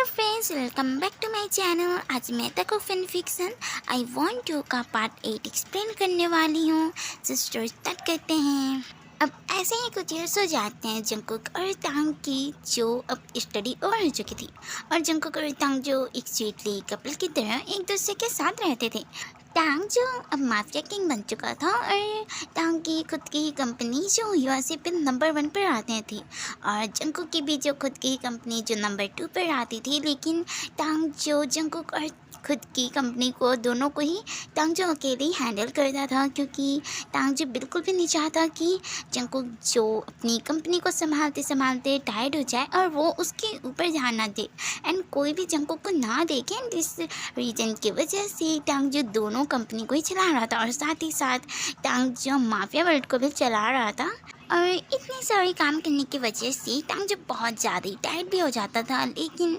Friends, welcome back to my channel. आज मैं तक fan fiction I want to का पार्ट 8 एक्सप्लेन करने वाली हूँ। स्टोरी स्टार्ट करते हैं। अब ऐसे ही कुछ ईयर्स हो जाते हैं जंकुक और तांग की, जो अब स्टडी ओवर हो चुकी थी। और जंकुक और तांग जो एक स्वीटली कपल की तरह एक दूसरे के साथ रहते थे। तांग जो अब माफिया किंग बन चुका था और तांग की खुद की कंपनी जो यूएसए पे नंबर 1 पर आती थी, और जंकुक की भी जो खुद की कंपनी जो नंबर 2 पर आती थी। लेकिन तांग जो जंकुक और खुद की कंपनी को दोनों को ही तांग जो अकेले ही हैंडल करता था, क्योंकि तांग जो बिल्कुल भी नहीं चाहता कि जंकुक जो अपनी कंपनी को संभालते संभालते टायर्ड हो जाए और वो उसके ऊपर ध्यान ना दे एंड कोई भी जंकुक को ना देखे। एंड इस रीजन की वजह से तांग जो दोनों कंपनी को ही चला रहा था और साथ ही साथ तांग जो माफिया वर्ल्ड को भी चला रहा था। और इतने सारे काम करने की वजह से तांग जब बहुत ज़्यादा टायर्ड भी हो जाता था। लेकिन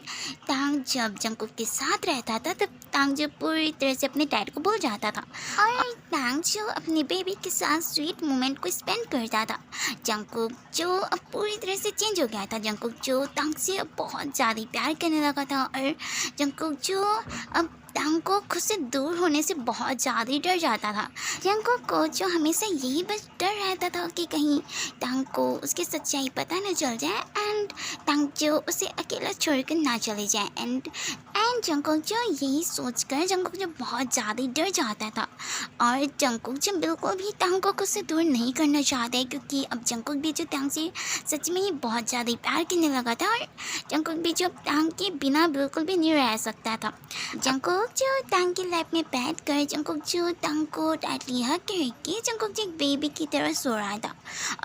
तांग जब जंकुक के साथ रहता था तब तांग जो पूरी तरह से अपने टायर्ड को भूल जाता था और तांग जो अपने बेबी के साथ स्वीट मोमेंट को स्पेंड करता था। जंकुक जो अब पूरी तरह से चेंज हो गया था। जंकुक जो तांग से अब बहुत ज़्यादा प्यार करने लगा था और जंकुक जो अब तांग को खुद से दूर होने से बहुत ज़्यादा डर जाता था। जंकुक को जो हमेशा यही बस डर रहता था कि कहीं तांग को उसकी सच्चाई पता न चल जाए एंड तांग जो उसे अकेला छोड़कर ना चले जाए। एंड जंकुक जो यही सोचकर जंकुक जो बहुत ज़्यादा डर जाता था। और जंकुक जो बिल्कुल भी तांग को खुद से दूर नहीं करना चाहता है, क्योंकि अब जंकुक भी जो तांग से सच में ही बहुत ज़्यादा प्यार करने लगा था और जंकुक भी जो तांग के बिना बिल्कुल भी नहीं रह सकता था। जंकुक जो तांग की लाइफ में बैठ कर जंकुक जो तांग को टाइटली हग करके जंकुक जो एक बेबी की तरह सो रहा था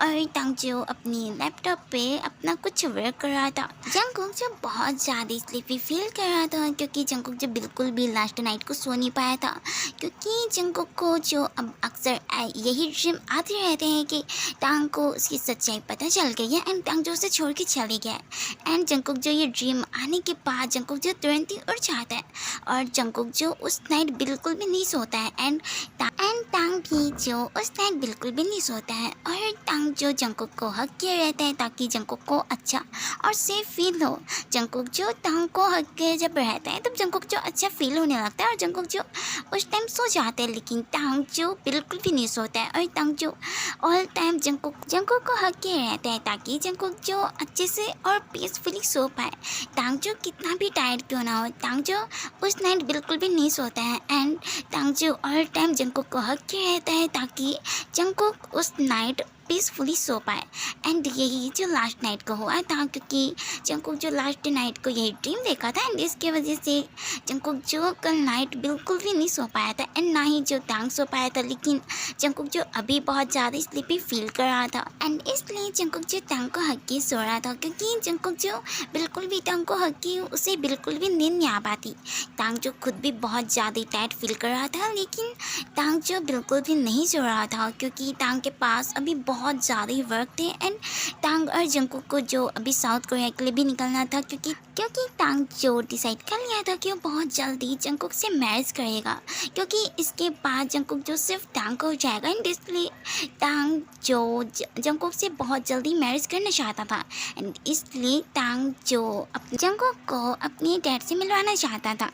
और तांग जो अपनी लैपटॉप पे अपना कुछ वर्क कर रहा था। जंकुक जो बहुत ज़्यादा स्लीपी फील कर रहा था, क्योंकि जंकुक जो बिल्कुल भी लास्ट नाइट को सो नहीं पाया था, क्योंकि जंकुक को जो अब अक्सर यही ड्रीम आते रहते हैं कि तांग को उसकी सच्चाई पता चल गई है एंड तांग जो उसे छोड़ के चले गया। एंड जंकुक जो ये ड्रीम आने के बाद जंकुक जो तुरंत ही उठ जाता है और जंकुक जो उस नाइट बिल्कुल भी नहीं सोता है। एंड तांग भी जो उस नाइट बिल्कुल भी नहीं सोता है और तांग जो जंकुक को हक किया रहता है ताकि जंकुक को अच्छा और सेफ फील हो। जंकुक जो तांग को हक के जब रहता है तब जंकुक जो अच्छा फील होने लगता है और जंकुक जो उस टाइम सो जाता है। लेकिन तांग जो बिल्कुल भी नहीं सोता है और तांग जो ऑल टाइम जंकुक को हक के रहता है ताकि जंकुक जो अच्छे से और पीसफुली सो पाए। तांग जो कितना भी टायर्ड क्यों ना हो, तांग जो उस नाइट बिल्कुल भी नहीं सोता है एंड तांग जो ऑल टाइम जंकुक को हक के रहता है ताकि जंकुक उस नाइट पीसफुली सो पाए। एंड यही जो लास्ट नाइट को हुआ था, क्योंकि जंकुक जो लास्ट नाइट को यही ड्रीम देखा था एंड इसके वजह से जंकुक जो कल नाइट बिल्कुल भी नहीं सो पाया था एंड ना ही जो तांग सो पाया था। लेकिन जंकुक जो अभी बहुत ज़्यादा स्लीपी फील कर रहा था एंड इसलिए जंकुक जो तांग को हक के सो रहा था, क्योंकि जंकुक जो बिल्कुल भी तांग को हक के उसे बिल्कुल भी नींद नहीं आ पाती। तांग जो खुद भी बहुत ज़्यादा टायर्ड फील कर रहा था, लेकिन तांग जो बिल्कुल भी नहीं सो रहा था, क्योंकि तांग के पास अभी बहुत ज़्यादा ही वर्क थे। एंड तांग और जंकुक को जो अभी साउथ कोरिया के लिए भी निकलना था, क्योंकि तांग जो डिसाइड कर लिया था कि वो बहुत जल्दी जंकुक से मैरिज करेगा, क्योंकि इसके बाद जंकुक जो सिर्फ तांग को हो जाएगा। एंड इसलिए तांग जो जंकुक से बहुत जल्दी मैरिज करना चाहता था एंड इसलिए तांग जो जंकुक को अपने डैड से मिलवाना चाहता था।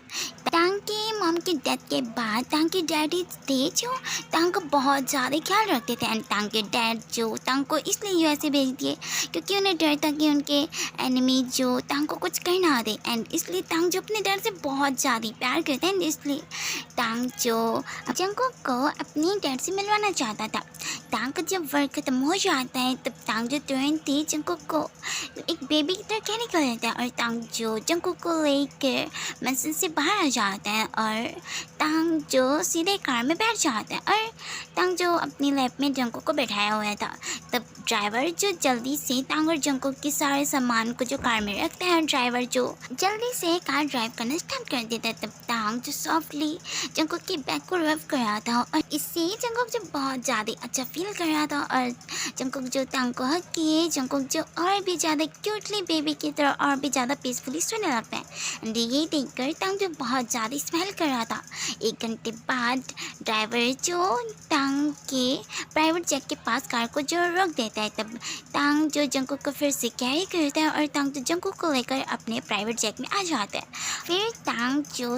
तांग के मॉम की डेथ के बाद तांग के डैडी थे जो तांग को बहुत ज़्यादा ख्याल रखते थे एंड तांग के डैड जो तांग को इसलिए यूएसए भेज दिए क्योंकि उन्हें डर था कि उनके एनिमी जो तांग को कुछ कर ना दे। एंड इसलिए तांग जो अपने डैड से बहुत ज़्यादा प्यार करते हैं एंड इसलिए तांग जो जंकुक को अपने डैड से मिलवाना चाहता था। तांग का जब वर्क खत्म हो जाता है तब तांग जो तुरंत ही जंकुक को एक बेबी की तरह कैरी कर लेता है और तांग जो जंकुक को लेकर मंजिल से बाहर आ जाता है और तांग जो सीधे कार में बैठ जाता है और तांग जो अपनी लैब में जंकुक को बैठाया हुआ था। तब ड्राइवर जो जल्दी से तांग और जंकुक के सारे सामान को जो कार में रखता है और ड्राइवर जो जल्दी से कार ड्राइव करना स्टार्ट कर देता है। तब तांग जो सॉफ्टली जंकुक के बैग को रब कर रहा था और इससे जंकुक जो बहुत ज़्यादा अच्छा फील कर रहा था और जंकुक जो तांग को हक किए जंकुक जो और भी ज़्यादा क्यूटली बेबी की तरह और भी ज़्यादा पीसफुली सोने लगता है। एंड ये देखकर तांग जो बहुत ज़्यादा स्माइल कर रहा था। 1 घंटे बाद ड्राइवर जो तांग के प्राइवेट जेट के पास कार को जो रोक देता है। तब तांग जो जंकुक को फिर से कैरी करता है और तांग जो जंकुक को लेकर अपने अपने प्राइवेट जेट में आ जाता है। फिर तांग जो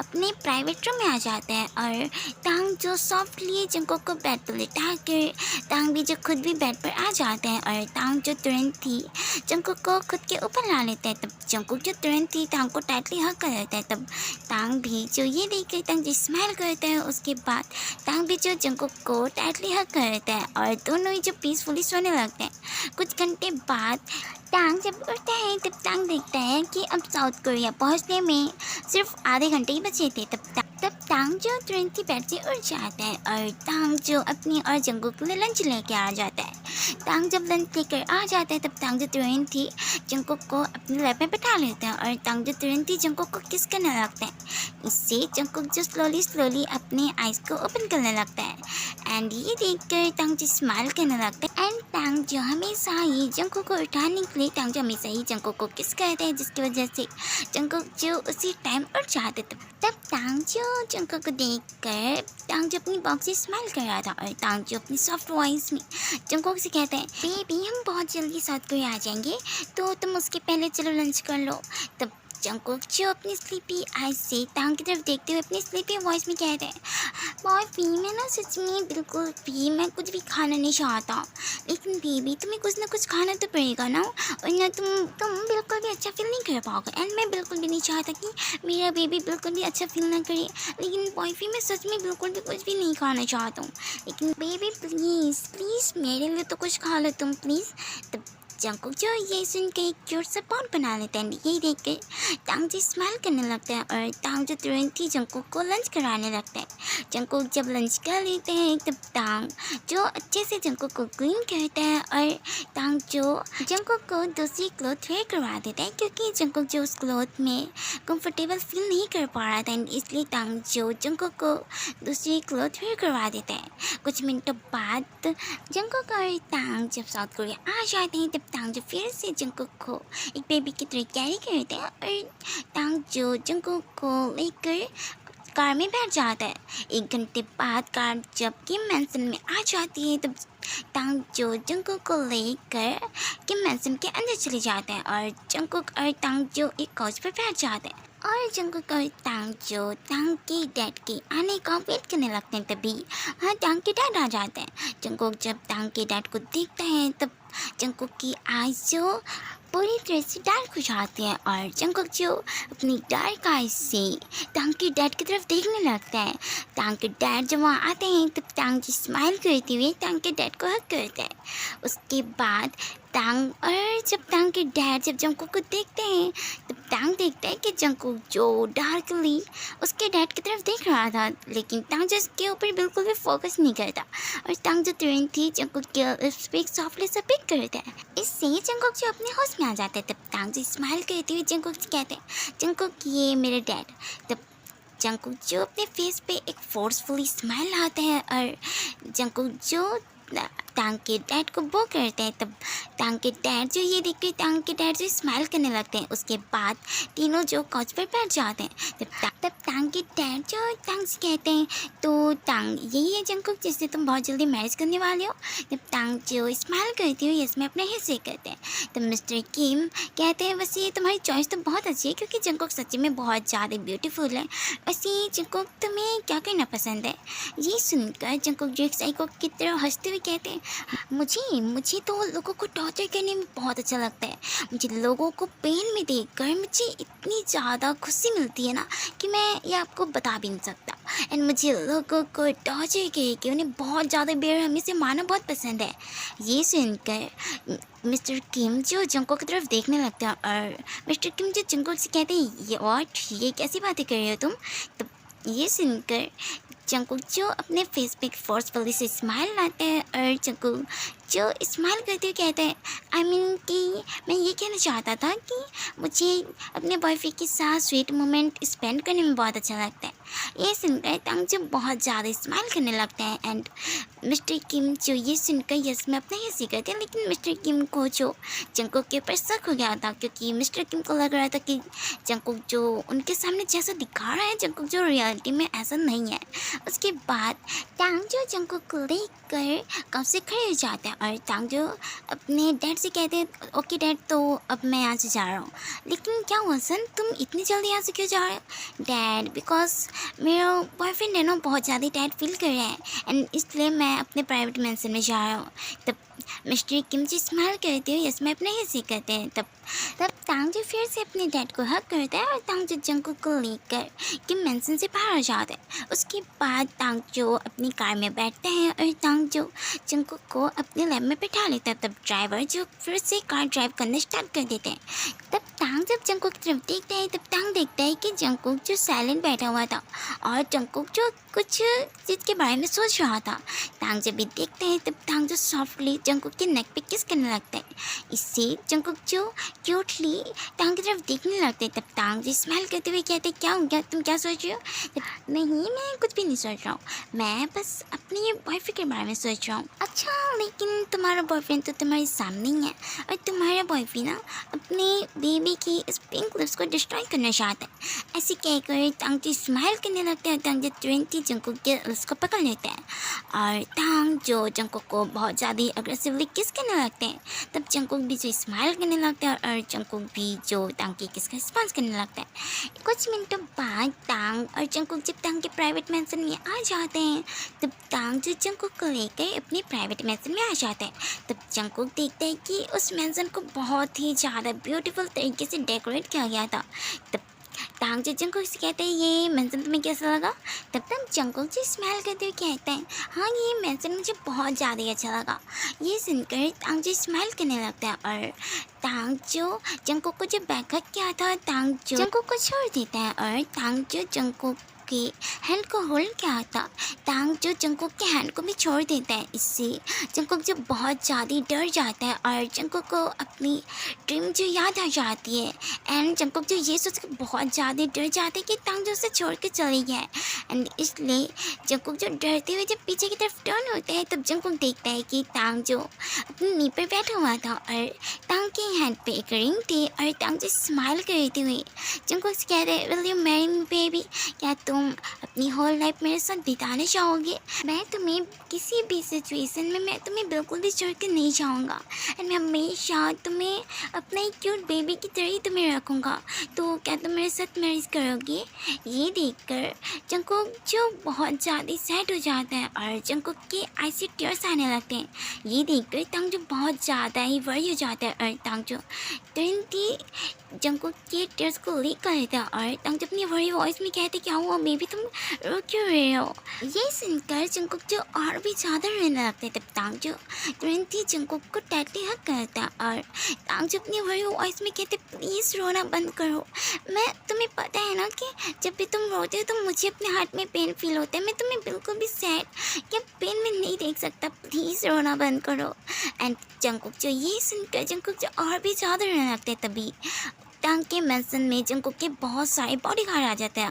अपने प्राइवेट रूम में आ जाता है और तांग जो सॉफ्टली जंगकुक को बेड पर लिटा कर तांग भी जो खुद भी बेड पर आ जाता है और तांग जो तुरंत ही जंगकुक को खुद के ऊपर ला लेता है। तब जंगकुक जो तुरंत ही तांग को टाइटली हग कर लेता है। तब तांग भी जो ये देख कर तांग जो स्माइल करता है, उसके बाद तांग भी जो जंगकुक को टाइटली हग कर लेता है और दोनों ही जो पीसफुली सोने लगते हैं। कुछ घंटे बाद तांग जब उठता है तब तांग देखता है कि अब साउथ कोरिया पहुंचने में सिर्फ आधे घंटे ही बचे थे। तब तांग जो तुरंत ही बेड से उठ जाता है और तांग जो अपनी और जंगकुक के लिए लंच लेके आ जाता है। तांग जब लंच लेकर आ जाता है तब तांग जो तुरंत ही जंगकुक को अपने लैप में बैठा लेता है और तांग जो तुरंत ही जंगकुक को किस करने लगता है। इससे जंगकुक जो स्लोली अपने आइज को ओपन करने लगता है एंड ये देखकर तांग जो स्माइल करने लगता है। एंड तांग जो हमेशा ही जंगकुक को उठाने के लिए तांग जो हमेशा ही जंगकुक को किस करता है, जिसकी वजह से जंगकुक जो उसी टाइम उठ जाते। तब तांग जो जंगकुक को देखकर तांग जो अपनी बॉक्स से स्माइल कर रहा था और तांग जो अपनी सॉफ्ट वॉइस में जंगकुक से कहते हैं, बेबी हम बहुत जल्दी साउथ कोरिया आ जाएंगे तो तुम उसके पहले चलो लंच कर लो। तब जंगकुक जो अपनी स्लीपी आइज से तांग की तरफ देखते हुए अपनी स्लीपी वॉइस में कहते हैं, बॉयफ्री मैं ना सच में बिल्कुल भी मैं कुछ भी खाना नहीं चाहता, लेकिन बेबी तुम्हें कुछ ना कुछ खाना तो पड़ेगा ना, और ना तुम बिल्कुल भी अच्छा फील नहीं कर पाओगे। एंड मैं बिल्कुल भी नहीं चाहता कि मेरा बेबी बिल्कुल भी अच्छा फील ना करे, लेकिन बॉयफ्री मैं सच में बिल्कुल भी कुछ भी नहीं खाना चाहता हूँ, लेकिन बेबी प्लीज़ प्लीज़ मेरे लिए तो कुछ खा लो तुम प्लीज़। तब जंगकुक जो ये सुन के एक क्यूट सा पॉन्ड बना लेता है। यही देख कर तांग जो स्माइल करने लगता है और तांग जो तुरंत ही जंगकुक को लंच कराने लगता है। जंगकुक जब लंच कर लेते हैं तब तांग जो अच्छे से जंगकुक को क्लीन करता है और तांग जो जंगकुक को दूसरी क्लॉथ वेयर करवा देता है, क्योंकि जंगकुक जो उस क्लॉथ में कंफर्टेबल फील नहीं कर पा रहा था, इसलिए तांग जो जंगकुक को दूसरी क्लॉथ वेयर करवा देता है। कुछ मिनटों बाद जंगकुक और तांग जब साउथ कोरिया आ जाते हैं तब तांग जो फिर से जंगकुक को एक बेबी की तरह कैरी करते हैं और तांग जो जंगकुक को लेकर कार में बैठ जाता है। एक घंटे बाद कार जब किम मैंसन में आ जाती है तब तांग जो जंगकुक को लेकर किम मैंसन के अंदर चले जाते हैं और जंगकुक और तांग जो एक काउच पर बैठ जाते हैं और जंगकुक और तांग जो तांग के डैड के आने का वेट करने लगते हैं। तभी हाँ तांग के डैड आ जाते हैं। जंगकुक जब तांग के डैड को देखता है तब जंगकुक की आइज़ जो पूरी तरह से डार्क हो जाती है और जंगकुक जो अपनी डार्क आइज से तांग के डैड की तरफ देखने लगता है। तांग के डैड जब वहाँ आते हैं तब तांग जी स्माइल करते हुए तांग के डैड को हक करता है। उसके बाद तांग और जब तांग के डैड जब जंगकुक को देखते हैं तब तांग देखता है कि जंगकुक जो डार्कली उसके डैड की तरफ देख रहा था, लेकिन तांग जो उसके ऊपर बिल्कुल भी फोकस नहीं करता और तांग जो तुरंत ही जंगकुक के लिप्स पे सॉफ्टली सा पिक करता है। इससे जंगकुक जो अपने होश में आ जाता है। तब तांग जी स्माइल करते हुए जंगकुक से कहते हैं, जंगकुक ये मेरे डैड। तब जंगकुक जो अपने फेस पे एक फोर्सफुली स्माइल आता है और जंगकुक जो तांग के डैड को बो करते हैं। तब तांग के डैड जो ये देख के तांग के डैड जो स्माइल करने लगते हैं। उसके बाद तीनों जो काउच पर बैठ जाते हैं। तब तांग के डैड जो तांग से कहते हैं, तो तांग यही है जंगकुक जिससे तुम बहुत जल्दी मैरिज करने वाले हो। जब तांग जो स्माइल करती हो इसमें अपने हिस्से करते हैं। तब मिस्टर किम कहते हैं, वैसे तुम्हारी चॉइस तो बहुत अच्छी है क्योंकि जंगकुक सच्ची में बहुत ज़्यादा ब्यूटीफुल है। वैसे जंगकुक तुम्हें क्या करना पसंद है? ये सुनकर जंगकुक जो एक साइको की तरह हंसते हुए कहते हैं, मुझे तो लोगों को टॉर्चर करने में बहुत अच्छा लगता है। मुझे लोगों को पेन में देखकर मुझे इतनी ज़्यादा खुशी मिलती है ना कि मैं ये आपको बता भी नहीं सकता। एंड मुझे लोगों को टॉर्चर करके उन्हें बहुत ज़्यादा बेरहमी से मारना बहुत पसंद है। ये सुनकर मिस्टर किम जो जंगकुक की तरफ देखने लगते हैं और मिस्टर किम जो जंगकुक से कहते हैं, ये कैसी बातें कर रहे हो तुम? तो ये सुनकर जंगकुक जो अपने फेस पे फोर्सफुली से स्माइल लाते हैं और जंगकुक जो स्माइल करते हुए कहते हैं, कि मैं ये कहना चाहता था कि मुझे अपने बॉयफ्रेंड के साथ स्वीट मोमेंट स्पेंड करने में बहुत अच्छा लगता है। ये सुनकर तांग जो बहुत ज़्यादा स्माइल करने लगते हैं एंड मिस्टर किम जो ये सुनकर यस में अपना हंसी करते हैं, लेकिन मिस्टर किम को जो जंगकुक के ऊपर शक हो गया था, क्योंकि मिस्टर किम को लग रहा था कि जंगकुक जो उनके सामने जैसा दिखा रहा है, जंगकुक जो रियलिटी में ऐसा नहीं है। उसके बाद टांग जो जंगकुक को लेकर कब से खड़े हो जाते हैं और टांग जो अपने डैड से कहते हैं ओके डैड, तो अब मैं यहाँ से जा रहा हूँ। लेकिन क्या हुआ सन, तुम इतनी जल्दी यहाँ से क्यों जा रहे हो? डैड बिकॉज मेरा बॉयफ्रेंड है ना बहुत ज़्यादा टाइट फील कर रहा है एंड इसलिए मैं अपने प्राइवेट मेंशन में जा रहा हूँ। तब मिस्टर किम जी स्माइल करते हुए यस में अपने हिस्से कहते हैं। तब तांग जी फिर से अपने डैड को हक करता है और तांग जो जंगकुक को लेकर किम मेंशन से बाहर आ जाते हैं। उसके बाद तांग जो अपनी कार में बैठते हैं और तांग जो जंगकुक को अपने लैब में बैठा लेता है। तब ड्राइवर जो फिर से कार ड्राइव करना स्टार्ट कर देते हैं। तब तांग जब जंगकुक की तरफ देखता है, तब तांग देखता है कि जंगकुक जो साइलेंट बैठा हुआ था और जंगकुक जो कुछ चीज़ के बारे में सोच रहा था। तांग जब भी देखते हैं तब तांग जो सॉफ्टली जंगकुक के नेक पे किस करने लगता है। इससे जंगकुक जो क्यूटली तांग की तरफ देखने लगते हैं। तब तांग जी स्माइल करते हुए कहते क्या हो गया, तुम क्या सोच रहे हो? नहीं मैं कुछ भी नहीं सोच रहा हूँ, मैं बस अपने बॉयफ्रेंड के बारे में सोच रहा हूँ। अच्छा लेकिन तुम्हारा बॉयफ्रेंड तो तुम्हारे सामने ही है और तुम्हारा बॉयफ्रेंड ना अपने बेबी की इस पिंक लिप्स को डिस्ट्रॉय करना चाहता है। ऐसे कहकर तांग जी स्माइल करने लगते हैं। तांग जी तुरंत ही जंगकुक के लिप्स को पकड़ लेते हैं और तांग जो जंगकुक को बहुत ज़्यादा अग्रेसिवली किस करने लगते हैं। तब जंगकुक भी जो स्माइल करने लगता है और जंगकुक भी जो तांग की किस का रिस्पॉन्स करने लगता है। कुछ मिनटों बाद तांग और जंगकुक जब तांग के प्राइवेट मेंशन में आ जाते हैं, तब तांग जो जंगकुक को लेकर अपने प्राइवेट मेंशन में आ जाते हैं। तब जंगकुक देखते हैं कि उस मेंशन को बहुत ही ज़्यादा ब्यूटीफुल तरीके से डेकोरेट किया गया था। तब तांग जो जंगकुक से कहते हैं ये मेंशन तुम्हें कैसा लगा? तब तक जंगकुक जी स्माइल करते हुए कहते हैं हाँ ये मेंशन मुझे बहुत ज़्यादा अच्छा लगा। ये सुनकर तांग जी स्माइल करने लगता है और तांग जो जंगकुक को जब बैकअप किया था, तांग जो जंगकुक को छोड़ देता है और तांग जो जंगकुक के हैंड को होल्ड किया था, तांग जो जंगकुक के हैंड को भी छोड़ देता है। इससे जंगकुक जो बहुत ज़्यादा डर जाता है और जंगकुक को अपनी ड्रीम जो याद आ जाती है एंड जंगकुक जो ये सोच कर बहुत ज़्यादा डर जाता है कि तांग जो उसे छोड़ के चली गया है एंड इसलिए जंगकुक जो डरते हुए जब पीछे की तरफ टर्न होता है, तब जंगकुक देखता है कि तांग जो अपनी नी पर बैठा हुआ था और तांग के हैंड पे एक रिंग थी और तांग जो स्माइल करते हुए जंगकुक से कह रहे will you marry me baby, क्या तुम अपनी होल लाइफ मेरे साथ बिताना चाहोगे? मैं तुम्हें किसी भी सिचुएशन में मैं तुम्हें बिल्कुल भी छोड़ के नहीं जाऊँगा एंड मैं हमेशा तुम्हें अपना एक क्यूट बेबी की तरह ही तुम्हें रखूँगा, तो क्या तुम मेरे साथ मैरिज करोगे? ये देखकर जंगकुक जो बहुत ज़्यादा सैड हो जाता है और जंगकुक के आई से टीयर्स आने लगते हैं। ये देखकर तांग जो बहुत ज़्यादा ही वरी हो जाता है और तांग जो तुरंत ही जंगकुक के टीयर्स को लीक कर देता है और तांग जो अपनी वरी वॉइस में कहते क्या हुआ बेबी तुम रो क्यों रहे हो? ये सुनकर जंगकुक जो और भी ज़्यादा रोने लगते हैं। तब तांग जो तुरंत ही जंगकुक को टाइटली हक करता है और तांग जो अपनी वरी वॉइस में कहते प्लीज़ रोना बंद करो, मैं तुम्हें पता है ना कि जब भी तुम रोते हो तो मुझे अपने हार्ट में पेन फील होता है, मैं तुम्हें बिल्कुल भी सैड या पेन में नहीं देख सकता, प्लीज़ रोना बंद करो। एंड जंगकुक जो ये सुनकर जंगकुक जो और भी ज़्यादा रोने लगते हैं। तभी तांग के मेंशन में जंगकुक के बहुत सारे बॉडीगार्ड आ जाते हैं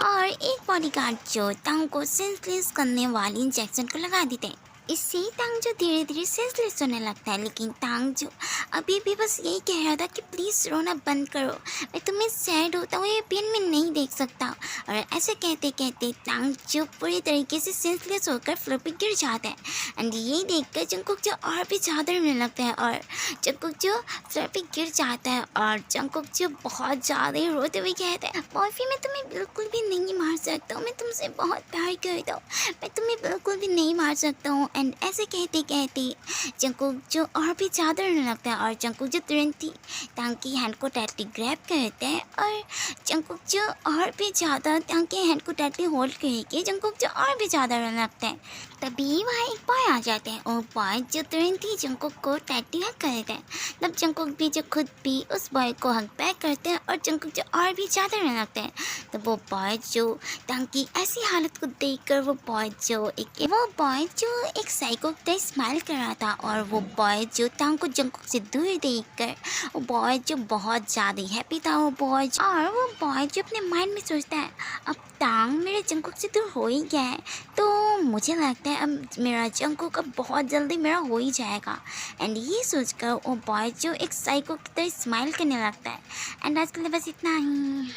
और एक बॉडीगार्ड जो तांग को सेंसलेस करने वाली इंजेक्शन को लगा देते हैं। इससे तांग जो धीरे धीरे सेंसलेस होने लगता है, लेकिन तांग जो अभी भी बस यही कह रहा था कि प्लीज़ रोना बंद करो, मैं तुम्हें सैड होता हूँ ये पेन में नहीं देख सकता। और ऐसे कहते कहते तांग जो पूरी तरीके से सेंसलेस होकर फ्लोर पे गिर जाता है एंड ये देखकर जंगकुक जो और भी ज़्यादा रोने लगता है और जंगकुक जो फ्लोर पे गिर जाता है और जंगकुक जो बहुत ज़्यादा रोते हुए कहता है बॉयफ्रेंड मैं तुम्हें बिल्कुल भी नहीं मार सकता हूँ, मैं तुमसे बहुत प्यार करता हूँ, मैं तुम्हें बिल्कुल भी नहीं मार सकता हूँ। एंड ऐसे कहते कहते जंगकुक जो और भी ज़्यादा रोने लगता है और जंगकुक जो तुरंत ही तांग की हैंड को टाइटली ग्रैब करता है और जंगकुक जो और भी ज़्यादा तांग के हैंड को टाइटली होल्ड करके जंगकुक जो और भी ज़्यादा रोने लगता है। तभी वहाँ एक बॉय आ जाते हैं और बॉय जो तुरंत ही जंगकुक को टाइटली हक कर देता है। तब जंगकुक भी जो खुद भी उस बॉय को हक बैक करते हैं और जंकुक जो और भी ज़्यादा रोने लगते हैं। तो वो बॉय जो टंग की ऐसी हालत को देखकर वो बॉय जो एक साइको की तरह स्माइल कर रहा था, और वो बॉय जो टंग को जंकुक से दूर देखकर वो बॉय जो बहुत ज़्यादा हैप्पी था। वो बॉय जो अपने माइंड में सोचता है, अब टांग मेरे जंकुक से दूर हो ही गया है, तो मुझे लगता है अब मेरा जंकुक अब बहुत जल्दी मेरा हो ही जाएगा। एंड ये सोचकर वो बॉय जो एक साइको की तरह स्माइल करने लगता है। एंड आज के लिए बस इतना ही।